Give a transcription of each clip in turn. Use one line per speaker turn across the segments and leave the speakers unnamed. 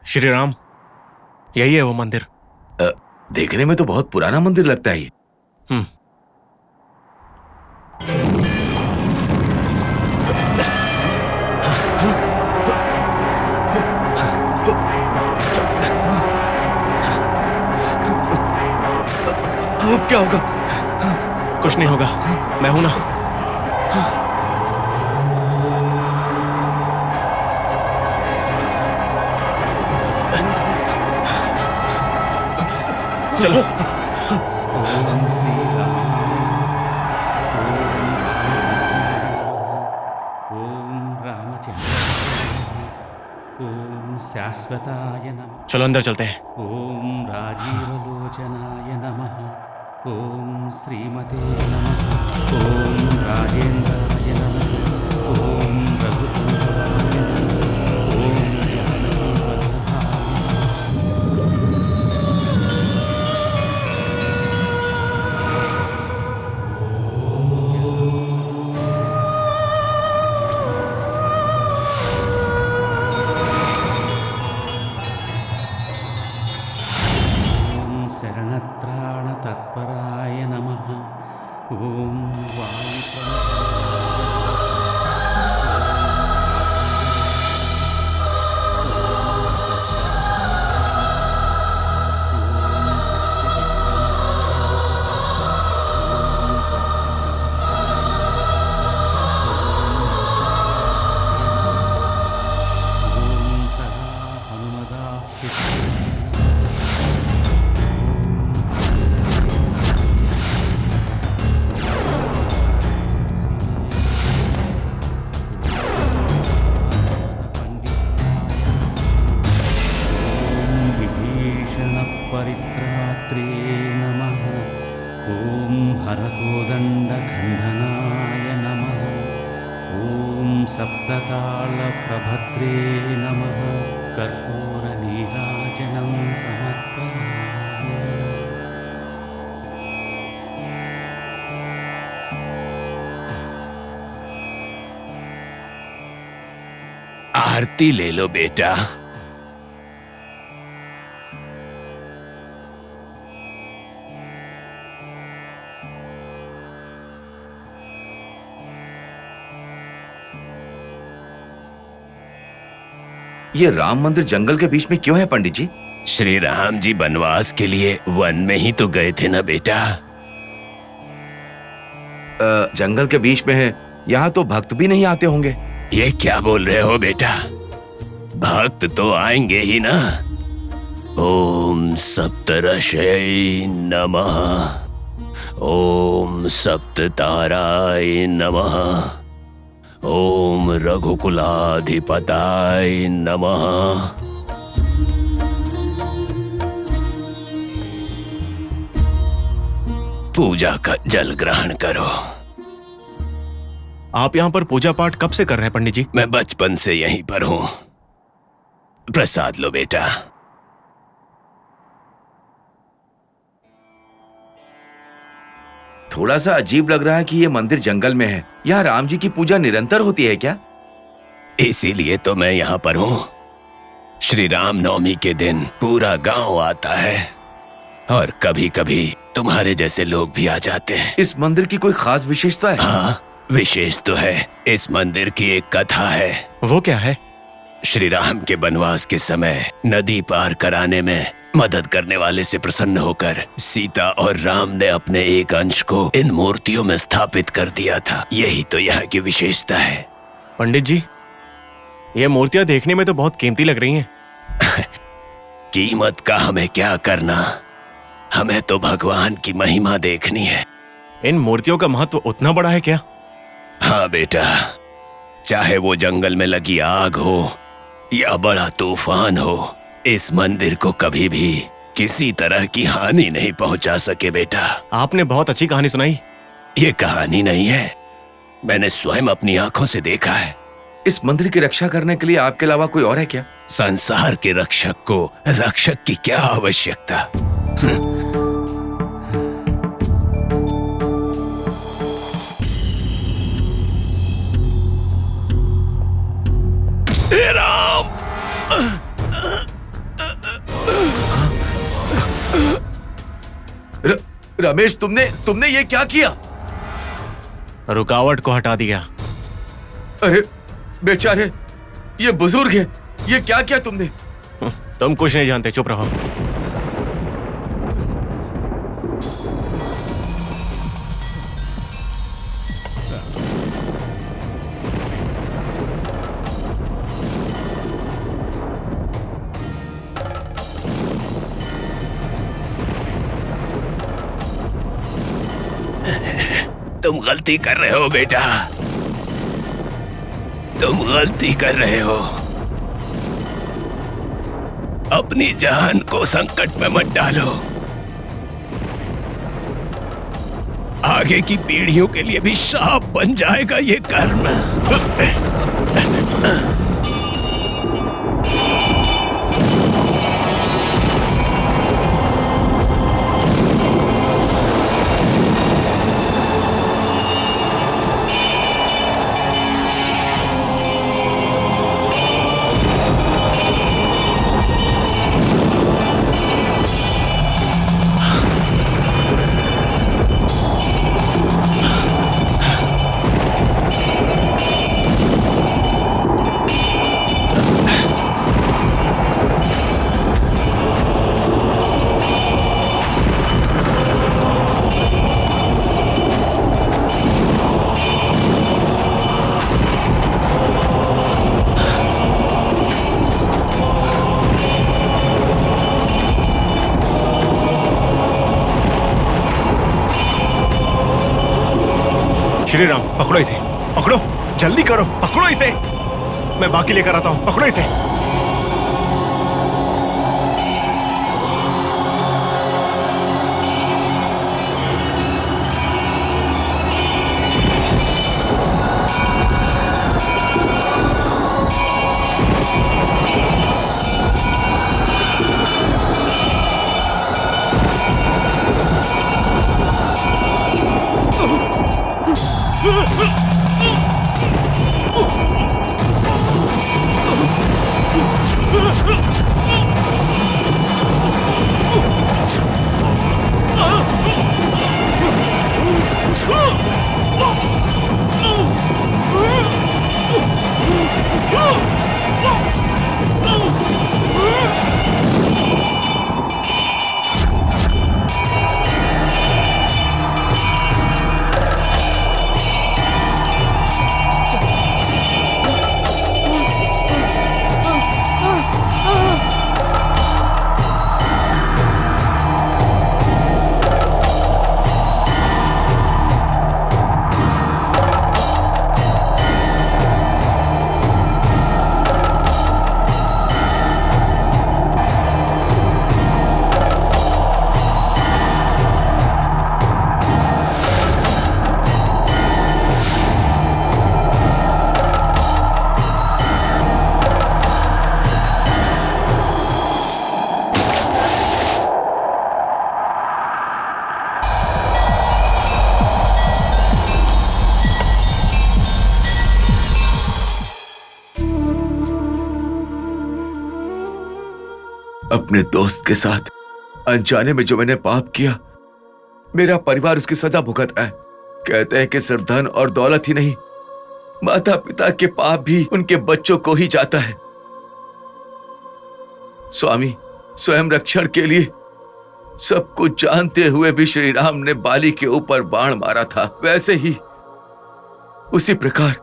श्री राम, यही है वो मंदिर।
देखने में तो बहुत पुराना मंदिर लगता है ये। अब क्या होगा?
कुछ नहीं होगा, मैं हूं ना। चलो।
ओम श्री राम, ओम रामचंद्र, ओम शाश्वताय नमः।
चलो अंदर चलते हैं।
ओम राजीवलोचनाय नमः। ओम श्रीमते नमः। ओम राजेन्द्राय नमः। ओम रघुतमोदाय नमः। ओम जानकीवल्लभाय। ओम शरणत्राण तत्पराय नमः। ओम परित्रात्रे नमः। ओम हरकोदण्डखण्डनाय नमः। ओम सप्ततालप्रभद्रे नमः। कर्पूरनीराजनं समर्पयामि।
आरती ले लो बेटा। ये राम मंदिर जंगल के बीच में क्यों है पंडित जी?
श्री राम जी वनवास के लिए वन में ही तो गए थे ना बेटा।
जंगल के बीच में है, यहाँ तो भक्त भी नहीं आते होंगे।
ये क्या बोल रहे हो बेटा? भक्त तो आएंगे ही ना। ओम सप्तऋषये नमः। ओम सप्तताराय नमः। ओम रघुकुलाधिपताय नमः। पूजा का जल ग्रहण करो।
आप यहाँ पर पूजा पाठ कब से कर रहे हैं पंडित जी?
मैं बचपन से यहीं पर हूं। प्रसाद लो बेटा।
थोड़ा सा अजीब लग रहा है कि ये मंदिर जंगल में है। यहाँ राम जी की पूजा निरंतर होती है क्या?
इसीलिए तो मैं यहाँ पर हूँ। श्री राम नवमी के दिन पूरा गांव आता है और कभी कभी तुम्हारे जैसे लोग भी आ जाते हैं।
इस मंदिर की कोई खास विशेषता है?
हाँ, विशेष तो है। इस मंदिर की एक कथा है।
वो क्या है?
श्री राम के वनवास के समय नदी पार कराने में मदद करने वाले से प्रसन्न होकर सीता और राम ने अपने एक अंश को इन मूर्तियों में स्थापित कर दिया था। यही तो यहाँ की विशेषता है।
पंडित जी, ये मूर्तियां देखने में तो बहुत कीमती लग रही हैं।
कीमत का हमें क्या करना, हमें तो भगवान की महिमा देखनी है।
इन मूर्तियों का महत्व उतना बड़ा है क्या?
हाँ बेटा, चाहे वो जंगल में लगी आग हो या बड़ा तूफान हो, इस मंदिर को कभी भी किसी तरह की हानि नहीं पहुंचा सके बेटा।
आपने बहुत अच्छी कहानी सुनाई।
ये कहानी नहीं है, मैंने स्वयं अपनी आंखों से देखा है।
इस मंदिर की रक्षा करने के लिए आपके अलावा कोई और है क्या?
संसार के रक्षक को रक्षक की क्या आवश्यकता।
राम! रमेश, तुमने ये क्या किया?
रुकावट को हटा दिया।
अरे बेचारे, ये बुजुर्ग है, ये क्या किया तुमने?
तुम कुछ नहीं जानते, चुप रहो।
तुम गलती कर रहे हो बेटा, तुम गलती कर रहे हो। अपनी जान को संकट में मत डालो। आगे की पीढ़ियों के लिए भी शाप बन जाएगा ये कर्म।
श्री राम, पकड़ो इसे, पकड़ो, जल्दी करो, पकड़ो इसे। मैं बाकी लेकर आता हूं, पकड़ो इसे।
अपने दोस्त के साथ अनजाने में जो मैंने पाप किया, मेरा परिवार उसकी सजा भुगत रहा है। कहते हैं कि सिर्फ धन और दौलत ही नहीं, माता पिता के पाप भी उनके बच्चों को ही जाता है। स्वामी, स्वयं रक्षण के लिए सब कुछ जानते हुए भी श्री राम ने बाली के ऊपर बाण मारा था, वैसे ही उसी प्रकार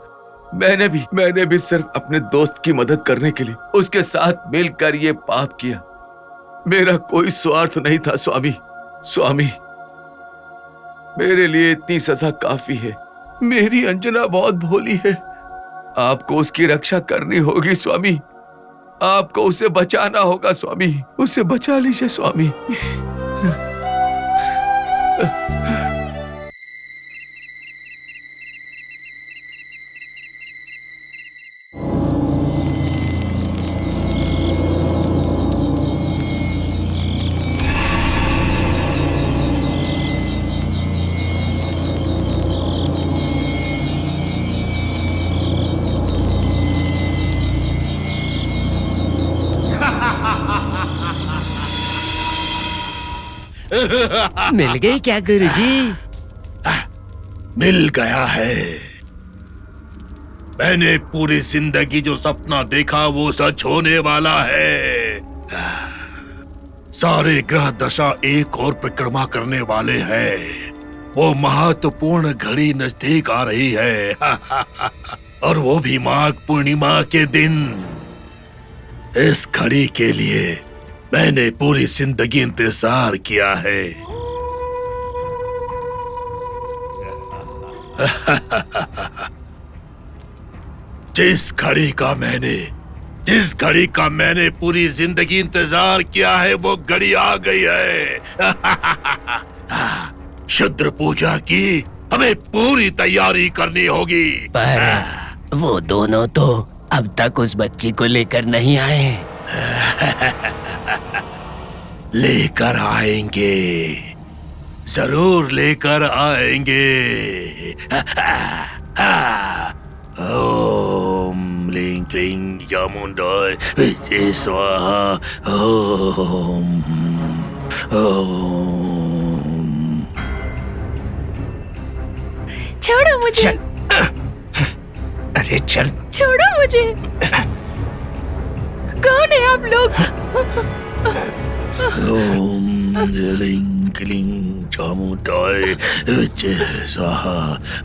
मैंने भी सिर्फ अपने दोस्त की मदद करने के लिए उसके साथ मिलकर ये पाप किया। मेरा कोई स्वार्थ नहीं था स्वामी। स्वामी, मेरे लिए इतनी सजा काफी है। मेरी अंजना बहुत भोली है, आपको उसकी रक्षा करनी होगी स्वामी। आपको उसे बचाना होगा स्वामी, उसे बचा लीजिए स्वामी।
मिल गई क्या गुरुजी?
मिल गया है। मैंने पूरी जिंदगी जो सपना देखा वो सच होने वाला है। सारे ग्रह दशा एक और परिक्रमा करने वाले हैं। वो महत्वपूर्ण घड़ी नजदीक आ रही है। और वो भी माघ पूर्णिमा के दिन। इस घड़ी के लिए मैंने पूरी जिंदगी इंतजार किया है। जिस घड़ी का मैंने पूरी जिंदगी इंतजार किया है वो घड़ी आ गई है। शुद्र पूजा की हमें पूरी तैयारी करनी होगी।
पर वो दोनों तो अब तक उस बच्ची को लेकर नहीं आए।
लेकर आएंगे, जरूर लेकर आएंगे। ओम लिंग क्लिंग चामुंडाय विद्ये स्वाहा। ओम ओम।
छोड़ो मुझे।
अरे चल।
छोड़ो मुझे। कौन है आप लोग?
ओम लिंग क्लिंग चामुंडाय विद्ये स्वाहा।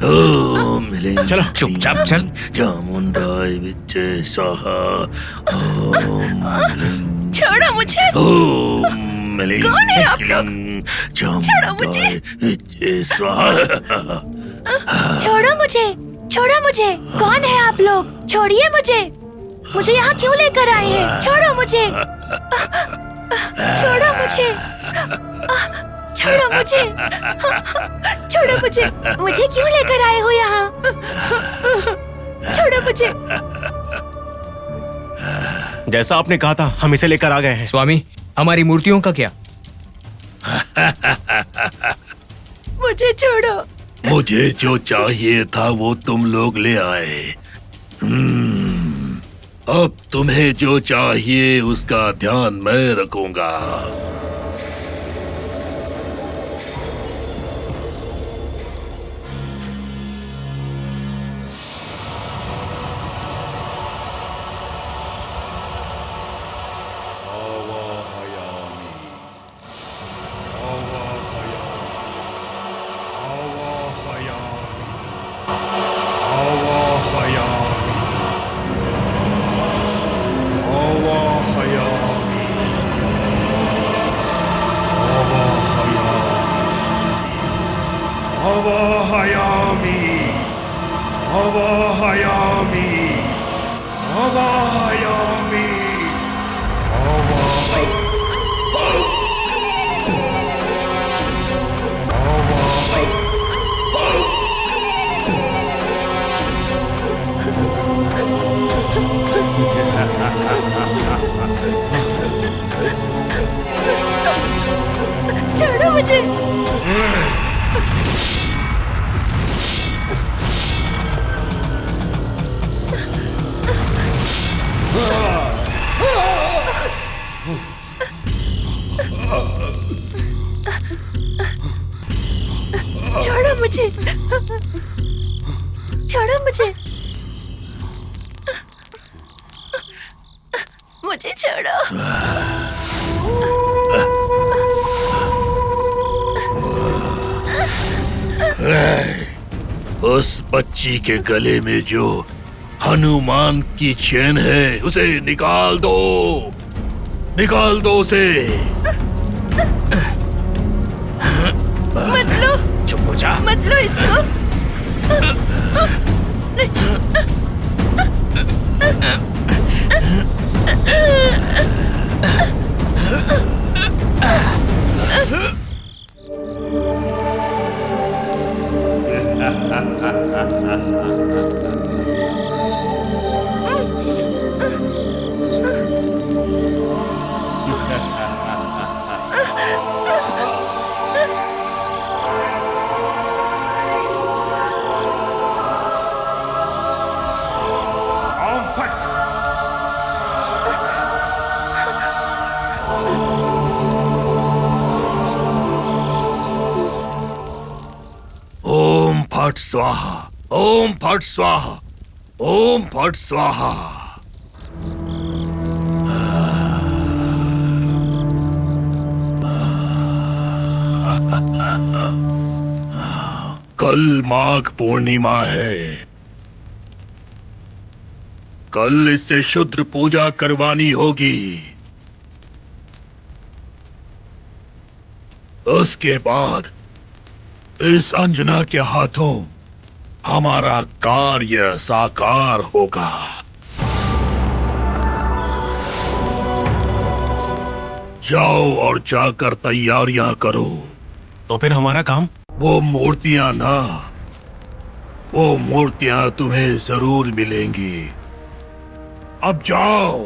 ओम लिंग
चलो चुपचाप चल।
चामुंडाय विद्ये स्वाहा। ओम लिंग।
छोड़ो मुझे।
ओम लिंग
कौन है आप लोग?
क्लिंग
छोड़ो मुझे।
चामुंडाय विद्ये स्वाहा।
छोड़ो मुझे। छोड़ो मुझे। कौन है आप लोग? छोड़िए मुझे। मुझे यहाँ क्यों लेकर आए हैं? छोड़ो मुझे। छोड़ो मुझे। छोड़ो मुझे। छोड़ो मुझे। मुझे क्यों लेकर आए हो यहाँ? छोड़ो मुझे।
जैसा आपने कहा था हम इसे लेकर आ गए हैं।
स्वामी, हमारी मूर्तियों का क्या?
मुझे छोड़ो।
मुझे जो चाहिए था वो तुम लोग ले आए। अब तुम्हें जो चाहिए उसका ध्यान मैं रखूंगा।
छोड़ो मुझे। छोड़ो मुझे। छोड़ो मुझे। मुझे छोड़ो।
उस बच्ची के गले में जो हनुमान की चेन है उसे निकाल दो। निकाल दो उसे।
मत लो।
चुप हो जा।
मत लो इसको।
फट स्वाहा, ओम फट स्वाहा, ओम फट स्वाहा। कल माघ पूर्णिमा है। कल इससे शुद्ध पूजा करवानी होगी। उसके बाद इस अंजना के हाथों हमारा कार्य साकार होगा। जाओ और जाकर तैयारियां करो।
तो फिर हमारा काम?
वो मूर्तियां ना, वो मूर्तियां तुम्हें जरूर मिलेंगी। अब जाओ।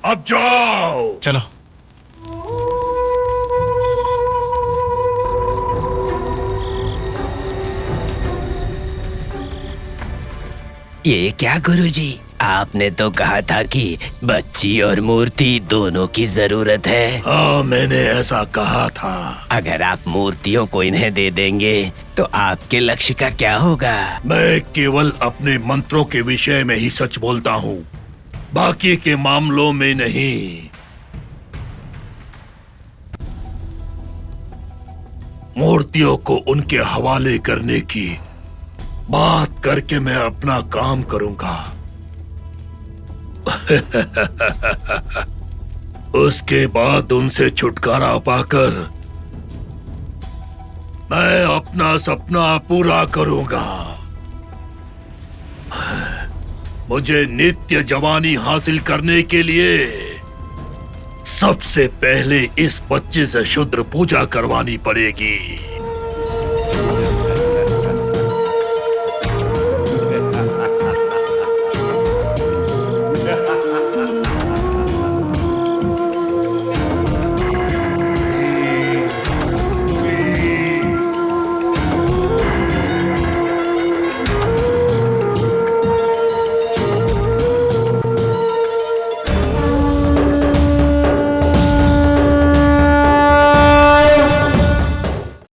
अब जाओ।
चलो।
ये क्या गुरुजी, आपने तो कहा था कि बच्ची और मूर्ति दोनों की जरूरत है।
हाँ, मैंने ऐसा कहा था।
अगर आप मूर्तियों को इन्हें दे देंगे तो आपके लक्ष्य का क्या होगा?
मैं केवल अपने मंत्रों के विषय में ही सच बोलता हूँ, बाकी के मामलों में नहीं। मूर्तियों को उनके हवाले करने की बात करके मैं अपना काम करूंगा। उसके बाद उनसे छुटकारा पाकर मैं अपना सपना पूरा करूंगा। मुझे नित्य जवानी हासिल करने के लिए सबसे पहले इस बच्चे से शुद्ध पूजा करवानी पड़ेगी।